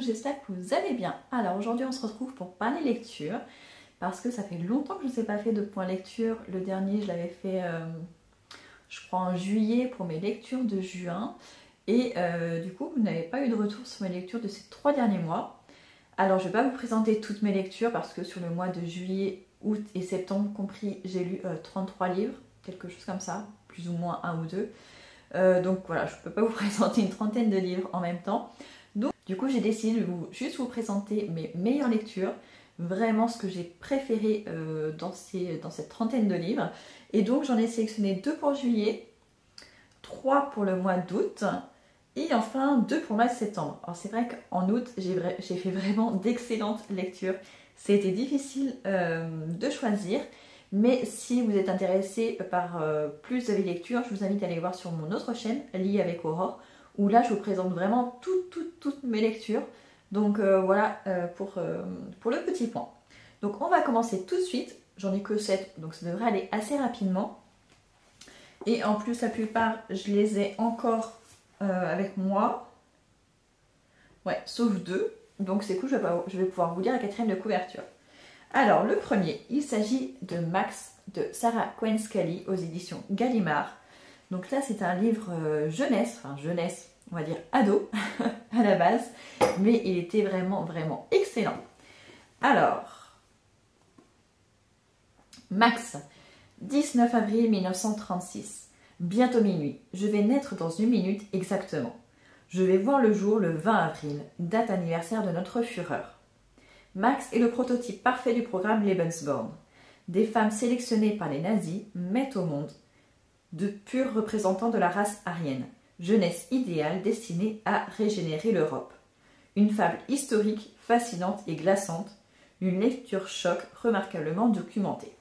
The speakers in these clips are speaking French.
tous, j'espère que vous allez bien. Alors aujourd'hui on se retrouve pour parler lecture parce que ça fait longtemps que je ne vous ai pas fait de point lecture. Le dernier je l'avais fait je crois en juillet pour mes lectures de juin et du coup vous n'avez pas eu de retour sur mes lectures de ces 3 derniers mois. Alors je ne vais pas vous présenter toutes mes lectures parce que sur le mois de juillet, août et septembre compris j'ai lu 33 livres, quelque chose comme ça, plus ou moins un ou deux. Donc voilà, je ne peux pas vous présenter une trentaine de livres en même temps. Donc du coup j'ai décidé de juste vous présenter mes meilleures lectures, vraiment ce que j'ai préféré dans cette trentaine de livres. Et donc j'en ai sélectionné 2 pour juillet, 3 pour le mois d'août et enfin 2 pour le mois de septembre. Alors c'est vrai qu'en août j'ai fait vraiment d'excellentes lectures. C'était difficile de choisir. Mais si vous êtes intéressé par plus de lectures, je vous invite à aller voir sur mon autre chaîne, Lire avec Aurore, où là je vous présente vraiment toutes mes lectures. Donc voilà pour le petit point. Donc on va commencer tout de suite. J'en ai que 7, donc ça devrait aller assez rapidement. Et en plus la plupart, je les ai encore avec moi. Ouais, sauf 2. Donc c'est cool, je vais pouvoir vous lire la 4e de couverture. Alors, le premier, il s'agit de Max de Sarah Cohen-Scully aux éditions Gallimard. Donc là, c'est un livre jeunesse, on va dire ado à la base, mais il était vraiment excellent. Alors, Max, 19 avril 1936, bientôt minuit. Je vais naître dans 1 minute exactement. Je vais voir le jour le 20 avril, date anniversaire de notre Führer. Max est le prototype parfait du programme Lebensborn. Des femmes sélectionnées par les nazis mettent au monde de purs représentants de la race aryenne. Jeunesse idéale destinée à régénérer l'Europe. Une fable historique, fascinante et glaçante. Une lecture choc remarquablement documentée.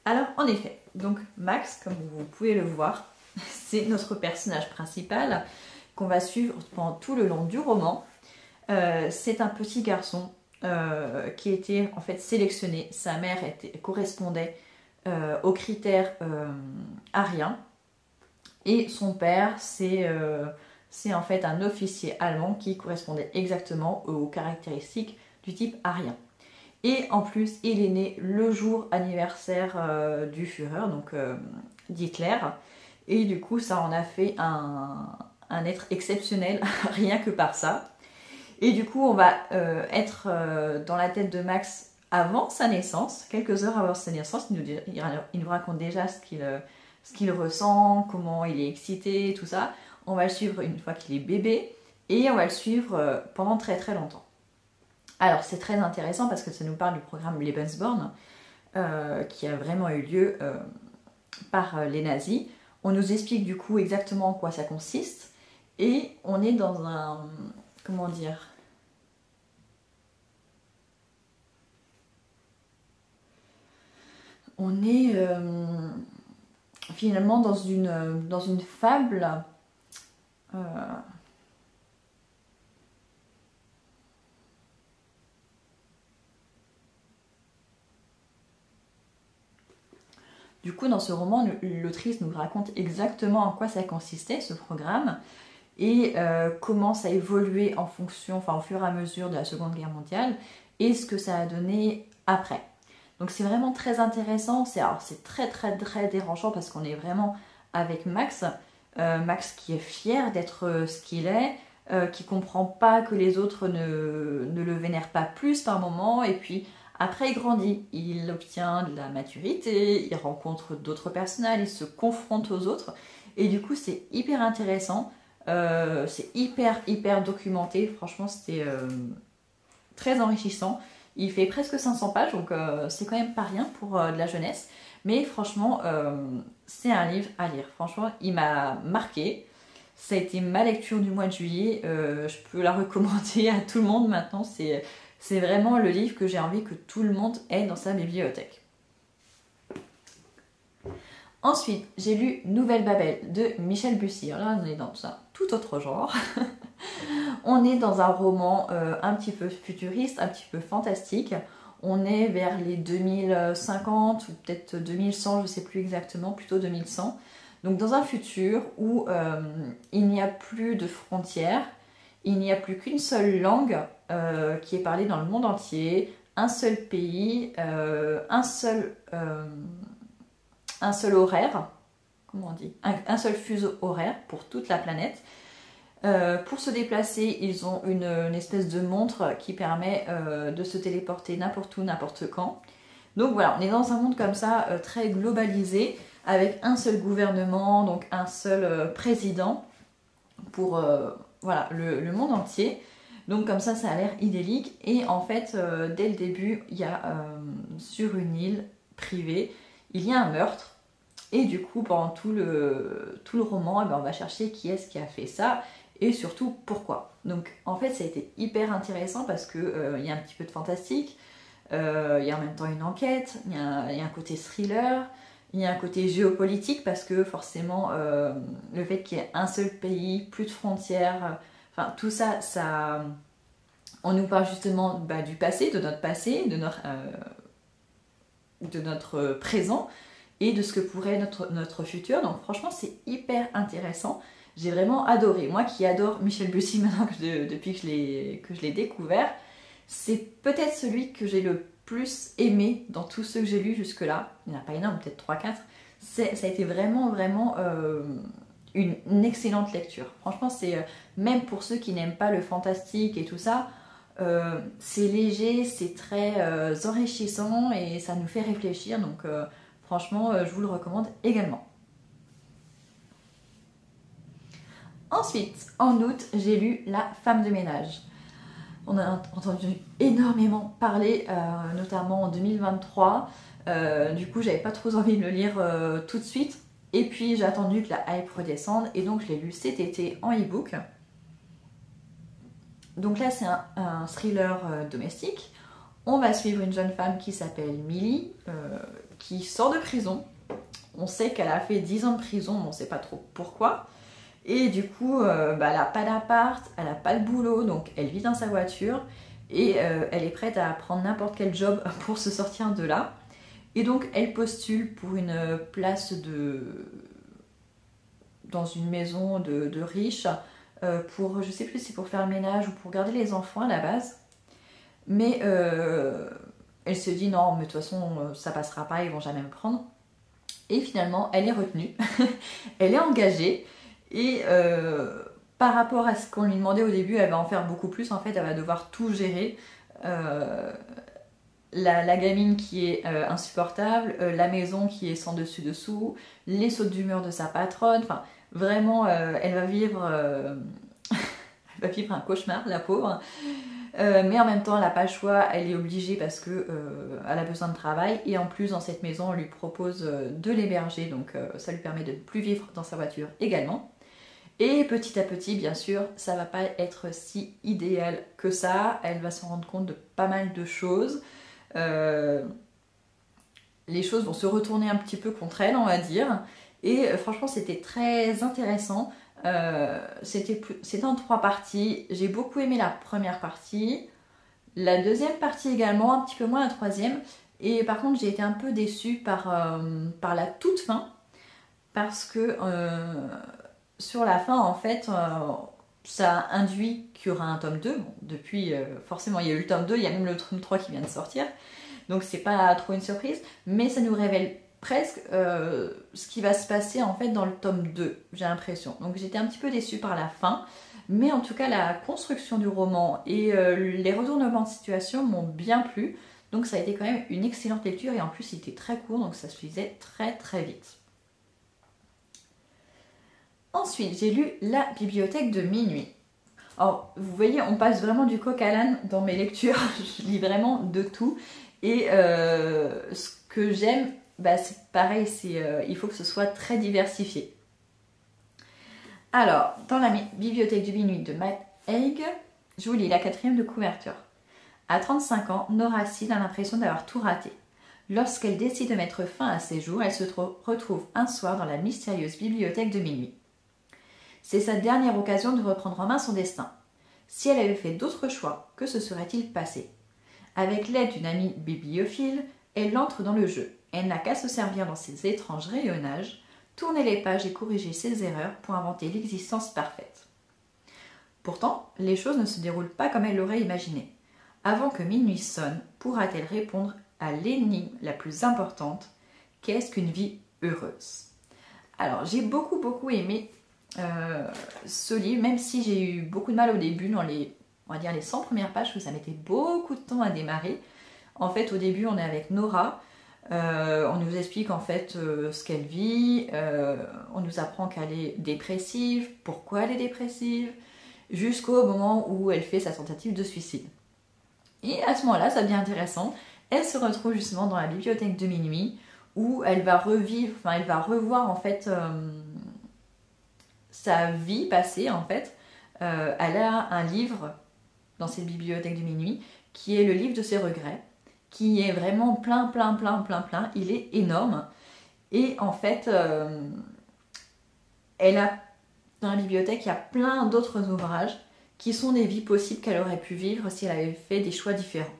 Alors en effet, donc Max, comme vous pouvez le voir, c'est notre personnage principal qu'on va suivre pendant tout le long du roman. C'est un petit garçon qui était en fait sélectionné. Sa mère correspondait aux critères ariens et son père c'est en fait un officier allemand qui correspondait exactement aux caractéristiques du type arien. Et en plus il est né le jour anniversaire du Führer, donc d'Hitler, et du coup ça en a fait un être exceptionnel rien que par ça. Et du coup, on va être dans la tête de Max avant sa naissance, quelques heures avant sa naissance. Il nous raconte déjà ce qu'il ressent, comment il est excité, tout ça. On va le suivre une fois qu'il est bébé et on va le suivre pendant très longtemps. Alors, c'est très intéressant parce que ça nous parle du programme Lebensborn qui a vraiment eu lieu par les nazis. On nous explique du coup exactement en quoi ça consiste et on est dans un... Comment dire? On est finalement dans une fable du coup dans ce roman, l'autrice nous raconte exactement en quoi ça consistait ce programme et comment ça a évolué en fonction, au fur et à mesure de la Seconde Guerre mondiale et ce que ça a donné après. Donc c'est vraiment très intéressant, c'est très dérangeant parce qu'on est vraiment avec Max, Max qui est fier d'être ce qu'il est, qui comprend pas que les autres ne le vénèrent pas plus par moment, et puis après il grandit, il obtient de la maturité, il rencontre d'autres personnages, il se confronte aux autres, et du coup c'est hyper intéressant. C'est hyper documenté, franchement c'était très enrichissant. Il fait presque 500 pages, donc c'est quand même pas rien pour de la jeunesse. Mais franchement, c'est un livre à lire. Franchement, il m'a marqué. Ça a été ma lecture du mois de juillet. Je peux la recommander à tout le monde maintenant. C'est vraiment le livre que j'ai envie que tout le monde ait dans sa bibliothèque. Ensuite, j'ai lu Nouvelle Babel de Michel Bussy. Alors là, on est dans un tout autre genre. On est dans un roman un petit peu futuriste, un petit peu fantastique. On est vers les 2050 ou peut-être 2100, je ne sais plus exactement, plutôt 2100. Donc dans un futur où il n'y a plus de frontières, il n'y a plus qu'une seule langue qui est parlée dans le monde entier, un seul pays, un seul horaire, comment on dit, un seul fuseau horaire pour toute la planète. Pour se déplacer, ils ont une espèce de montre qui permet de se téléporter n'importe où, n'importe quand. Donc voilà, on est dans un monde comme ça, très globalisé, avec un seul gouvernement, donc un seul président pour voilà, le monde entier. Donc comme ça a l'air idyllique. Et en fait, dès le début, il y a sur une île privée, il y a un meurtre. Et du coup, pendant tout le roman, on va chercher qui est-ce qui a fait ça et surtout pourquoi. Donc en fait, ça a été hyper intéressant parce que y a un petit peu de fantastique, il y a en même temps une enquête, il y a un côté thriller, il y a un côté géopolitique parce que forcément, le fait qu'il y ait un seul pays, plus de frontières, enfin tout ça, on nous parle justement du passé, de notre présent et de ce que pourrait être notre futur. Donc franchement, c'est hyper intéressant. J'ai vraiment adoré. Moi qui adore Michel Bussy maintenant depuis que je l'ai découvert, c'est peut-être celui que j'ai le plus aimé dans tous ceux que j'ai lus jusque-là. Il n'y en a pas énorme, peut-être 3-4. Ça a été vraiment une excellente lecture. Franchement, c'est même pour ceux qui n'aiment pas le fantastique et tout ça, c'est léger, c'est très enrichissant et ça nous fait réfléchir. Donc franchement, je vous le recommande également. Ensuite, en août, j'ai lu La femme de ménage. On a entendu énormément parler, notamment en 2023. Du coup, j'avais pas trop envie de le lire tout de suite. Et puis, j'ai attendu que la hype redescende. Et donc, je l'ai lu cet été en e-book. Donc là, c'est un thriller domestique. On va suivre une jeune femme qui s'appelle Millie, qui sort de prison. On sait qu'elle a fait 10 ans de prison, mais on ne sait pas trop pourquoi. Et du coup, elle n'a pas d'appart, elle n'a pas de boulot, donc elle vit dans sa voiture et elle est prête à prendre n'importe quel job pour se sortir de là. Et donc elle postule pour une place dans une maison de riches pour, je sais plus si c'est pour faire le ménage ou pour garder les enfants à la base. Mais elle se dit non, mais de toute façon ça passera pas, ils vont jamais me prendre. Et finalement, elle est retenue, elle est engagée. Et par rapport à ce qu'on lui demandait au début, elle va en faire beaucoup plus. En fait, elle va devoir tout gérer. La gamine qui est insupportable, la maison qui est sans dessus-dessous, les sautes d'humeur de sa patronne. Enfin, vraiment, elle va vivre un cauchemar, la pauvre. Mais en même temps, elle n'a pas le choix, elle est obligée parce que elle a besoin de travail. Et en plus, dans cette maison, on lui propose de l'héberger. Donc, ça lui permet de ne plus vivre dans sa voiture également. Et petit à petit, bien sûr, ça va pas être si idéal que ça. Elle va se rendre compte de pas mal de choses. Les choses vont se retourner un petit peu contre elle, on va dire. Et franchement, c'était très intéressant. C'était en 3 parties. J'ai beaucoup aimé la première partie. La deuxième partie également, un petit peu moins la troisième. Et par contre, j'ai été un peu déçue par la toute fin. Parce que... sur la fin, en fait, ça induit qu'il y aura un tome 2. Bon, depuis, forcément, il y a eu le tome 2, il y a même le tome 3 qui vient de sortir. Donc, c'est pas trop une surprise. Mais ça nous révèle presque ce qui va se passer, en fait, dans le tome 2, j'ai l'impression. Donc, j'étais un petit peu déçue par la fin. Mais en tout cas, la construction du roman et les retournements de situation m'ont bien plu. Donc, ça a été quand même une excellente lecture. Et en plus, il était très court, donc ça se lisait très très vite. Ensuite, j'ai lu La bibliothèque de minuit. Alors, vous voyez, on passe vraiment du coq à l'âne dans mes lectures. Je lis vraiment de tout. Et ce que j'aime, c'est pareil, il faut que ce soit très diversifié. Alors, dans La bibliothèque de minuit de Matt Haig, je vous lis la 4e de couverture. À 35 ans, Nora Seed a l'impression d'avoir tout raté. Lorsqu'elle décide de mettre fin à ses jours, elle se retrouve un soir dans la mystérieuse bibliothèque de minuit. C'est sa dernière occasion de reprendre en main son destin. Si elle avait fait d'autres choix, que se serait-il passé? Avec l'aide d'une amie bibliophile, elle entre dans le jeu. Elle n'a qu'à se servir dans ses étranges rayonnages, tourner les pages et corriger ses erreurs pour inventer l'existence parfaite. Pourtant, les choses ne se déroulent pas comme elle l'aurait imaginé. Avant que minuit sonne, pourra-t-elle répondre à l'énigme la plus importante? Qu'est-ce qu'une vie heureuse? Alors, j'ai beaucoup aimé ce livre, même si j'ai eu beaucoup de mal au début dans on va dire les 100 premières pages, parce que ça mettait beaucoup de temps à démarrer. En fait, au début, on est avec Nora. On nous explique en fait ce qu'elle vit. On nous apprend qu'elle est dépressive, pourquoi elle est dépressive, jusqu'au moment où elle fait sa tentative de suicide. Et à ce moment-là, ça devient intéressant. Elle se retrouve justement dans la bibliothèque de minuit, où elle va revivre, enfin elle va revoir en fait sa vie passée en fait. Elle a un livre dans cette bibliothèque de minuit qui est le livre de ses regrets, qui est vraiment plein. Il est énorme. Et en fait, elle a dans la bibliothèque, il y a plein d'autres ouvrages qui sont des vies possibles qu'elle aurait pu vivre si elle avait fait des choix différents.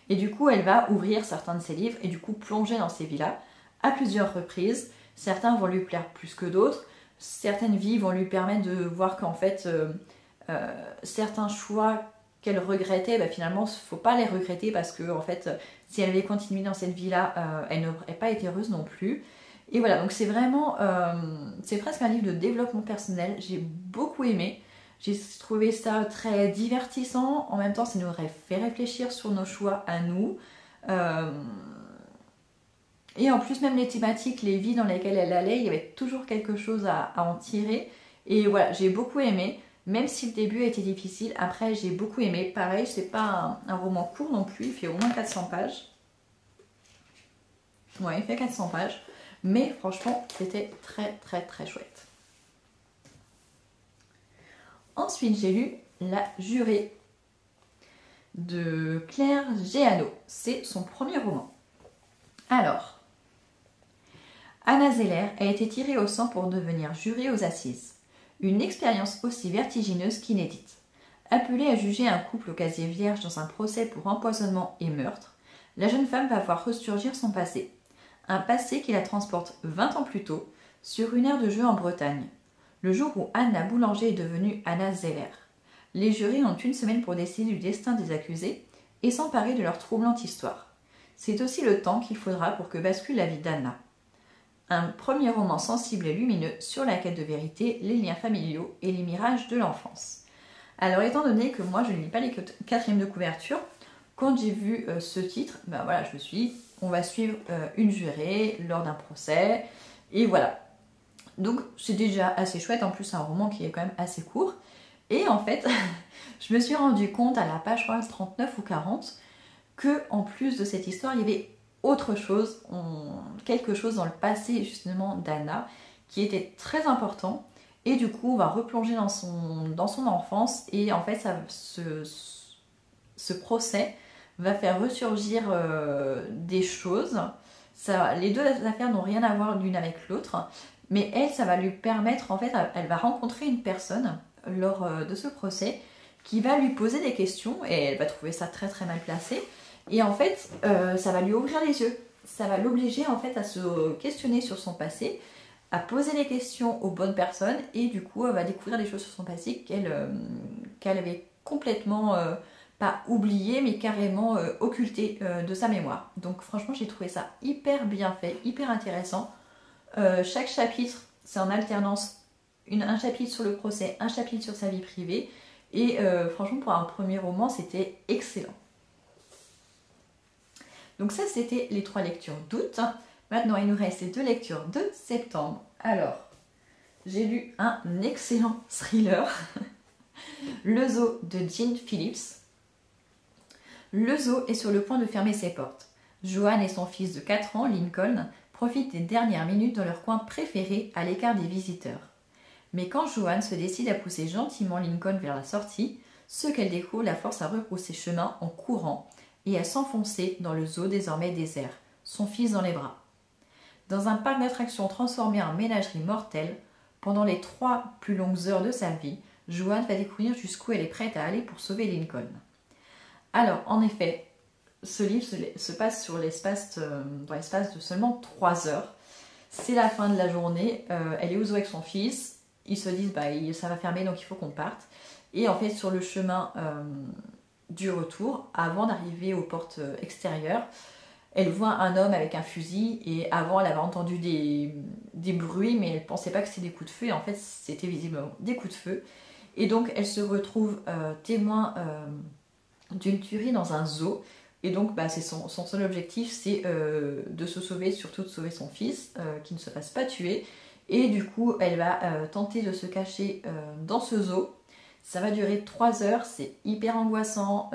Et du coup, elle va ouvrir certains de ses livres et du coup plonger dans ces vies-là à plusieurs reprises. Certains vont lui plaire plus que d'autres. Certaines vies vont lui permettre de voir qu'en fait, certains choix qu'elle regrettait, finalement, il ne faut pas les regretter parce que en fait, si elle avait continué dans cette vie-là, elle n'aurait pas été heureuse non plus. Et voilà, donc c'est vraiment, c'est presque un livre de développement personnel. J'ai beaucoup aimé. J'ai trouvé ça très divertissant. En même temps, ça nous aurait fait réfléchir sur nos choix à nous. Et en plus, même les thématiques, les vies dans lesquelles elle allait, il y avait toujours quelque chose à en tirer. Et voilà, j'ai beaucoup aimé. Même si le début a été difficile, après j'ai beaucoup aimé. Pareil, c'est pas un roman court non plus, il fait au moins 400 pages. Ouais, il fait 400 pages. Mais franchement, c'était très chouette. Ensuite, j'ai lu La Jurée de Claire Géano. C'est son premier roman. Alors, Anna Zeller a été tirée au sang pour devenir jurée aux assises. Une expérience aussi vertigineuse qu'inédite. Appelée à juger un couple au casier vierge dans un procès pour empoisonnement et meurtre, la jeune femme va voir ressurgir son passé. Un passé qui la transporte 20 ans plus tôt, sur une aire de jeu en Bretagne, le jour où Anna Boulanger est devenue Anna Zeller. Les jurés ont une semaine pour décider du destin des accusés et s'emparer de leur troublante histoire. C'est aussi le temps qu'il faudra pour que bascule la vie d'Anna. Un premier roman sensible et lumineux sur la quête de vérité, les liens familiaux et les mirages de l'enfance. Alors étant donné que moi je ne lis pas les quatrièmes de couverture, quand j'ai vu ce titre, voilà, je me suis dit, on va suivre une jurée lors d'un procès, et voilà. Donc c'est déjà assez chouette, en plus c'est un roman qui est quand même assez court. Et en fait, je me suis rendu compte à la page, je crois, 39 ou 40, que en plus de cette histoire, il y avait autre chose, quelque chose dans le passé justement d'Anna qui était très important. Et du coup, on va replonger dans son enfance et en fait, ce procès va faire ressurgir des choses. Les deux affaires n'ont rien à voir l'une avec l'autre, mais elle, ça va lui permettre, en fait, elle va rencontrer une personne lors de ce procès qui va lui poser des questions et elle va trouver ça très mal placé. Et en fait, ça va lui ouvrir les yeux. Ça va l'obliger en fait à se questionner sur son passé, à poser les questions aux bonnes personnes et du coup, elle va découvrir des choses sur son passé qu'elle avait complètement pas oubliées, mais carrément occultées de sa mémoire. Donc franchement, j'ai trouvé ça hyper bien fait, hyper intéressant. Chaque chapitre, c'est en alternance. Un chapitre sur le procès, un chapitre sur sa vie privée. Et franchement, pour un premier roman, c'était excellent. Donc ça, c'était les 3 lectures d'août. Maintenant, il nous reste les 2 lectures de septembre. Alors, j'ai lu un excellent thriller, Le Zoo de Jean Phillips. Le zoo est sur le point de fermer ses portes. Joanne et son fils de 4 ans, Lincoln, profitent des dernières minutes dans leur coin préféré à l'écart des visiteurs. Mais quand Joanne se décide à pousser gentiment Lincoln vers la sortie, ce qu'elle découvre la force à rebrousser chemin en courant et à s'enfoncer dans le zoo désormais désert, son fils dans les bras. Dans un parc d'attractions transformé en ménagerie mortelle, pendant les 3 plus longues heures de sa vie, Joanne va découvrir jusqu'où elle est prête à aller pour sauver Lincoln. Alors, en effet, ce livre se passe dans l'espace de seulement 3 heures. C'est la fin de la journée, elle est au zoo avec son fils, ils se disent bah, ça va fermer donc il faut qu'on parte. Et en fait sur le chemin du retour, avant d'arriver aux portes extérieures, elle voit un homme avec un fusil et avant elle avait entendu des bruits mais elle pensait pas que c'était des coups de feu et en fait c'était visiblement des coups de feu. Et donc elle se retrouve témoin d'une tuerie dans un zoo. Et donc bah, c'est son seul objectif, c'est de se sauver, surtout de sauver son fils, qui ne se fasse pas tuer. Et du coup, elle va tenter de se cacher dans ce zoo. Ça va durer 3 heures, c'est hyper angoissant.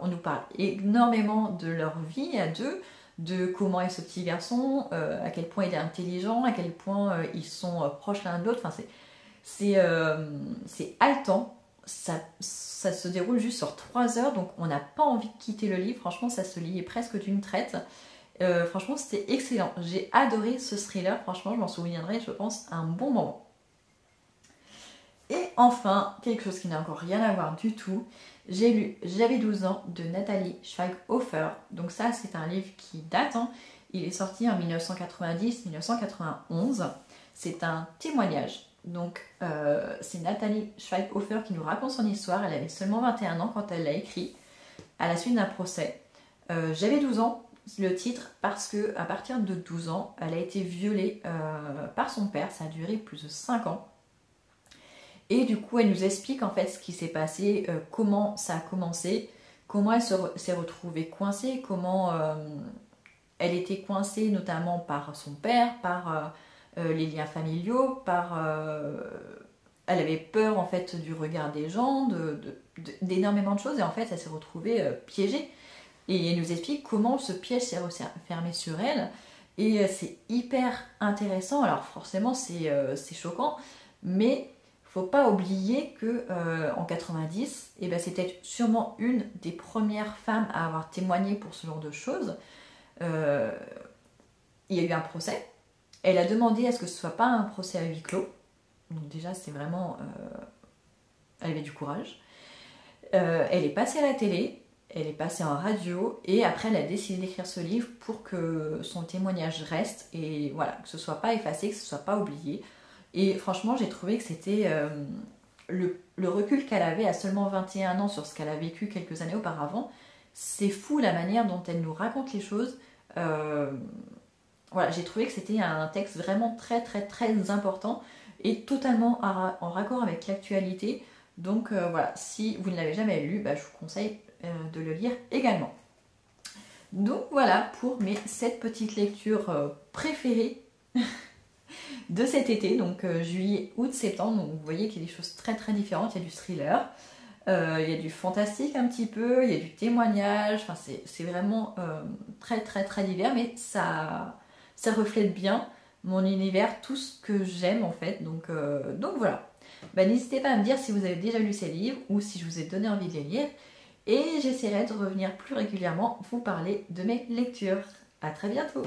On nous parle énormément de leur vie à deux, de comment est ce petit garçon, à quel point il est intelligent, à quel point ils sont proches l'un de l'autre. Enfin, c'est haletant. Ça se déroule juste sur 3 heures, donc on n'a pas envie de quitter le livre. Franchement, ça se lit presque d'une traite. Franchement, c'était excellent. J'ai adoré ce thriller. Franchement, je m'en souviendrai, je pense, un bon moment. Et enfin, quelque chose qui n'a encore rien à voir du tout. J'ai lu J'avais 12 ans de Nathalie Schweighofer. Donc ça, c'est un livre qui date. Hein. Il est sorti en 1990-1991. C'est un témoignage. Donc c'est Nathalie Schweighofer qui nous raconte son histoire. Elle avait seulement 21 ans quand elle l'a écrit, à la suite d'un procès. J'avais 12 ans, le titre, parce que à partir de 12 ans, elle a été violée par son père. Ça a duré plus de 5 ans. Et du coup, elle nous explique en fait ce qui s'est passé, comment ça a commencé, comment elle s'est retrouvée coincée, comment elle était coincée notamment par son père, par les liens familiaux, elle avait peur en fait du regard des gens, d'énormément de choses, et en fait elle s'est retrouvée piégée. Et elle nous explique comment ce piège s'est refermé sur elle, et c'est hyper intéressant. Alors forcément c'est choquant, mais faut pas oublier que en 90, eh ben, c'était sûrement une des premières femmes à avoir témoigné pour ce genre de choses. Il y a eu un procès. Elle a demandé à ce que ce soit pas un procès à huis clos. Donc déjà, c'est vraiment... elle avait du courage. Elle est passée à la télé, elle est passée en radio, et après, elle a décidé d'écrire ce livre pour que son témoignage reste, et voilà, que ce soit pas effacé, que ce soit pas oublié. Et franchement, j'ai trouvé que c'était le recul qu'elle avait à seulement 21 ans sur ce qu'elle a vécu quelques années auparavant. C'est fou la manière dont elle nous raconte les choses. Voilà, j'ai trouvé que c'était un texte vraiment très très très important et totalement en raccord avec l'actualité. Donc voilà, si vous ne l'avez jamais lu, bah, je vous conseille de le lire également. Donc voilà pour mes 7 petites lectures préférées de cet été, donc juillet, août, septembre. Donc vous voyez qu'il y a des choses très très différentes. Il y a du thriller, il y a du fantastique un petit peu, il y a du témoignage. Enfin, c'est vraiment très très très divers, mais ça reflète bien mon univers, tout ce que j'aime en fait. Donc voilà. Bah, n'hésitez pas à me dire si vous avez déjà lu ces livres ou si je vous ai donné envie de les lire. Et j'essaierai de revenir plus régulièrement vous parler de mes lectures. À très bientôt!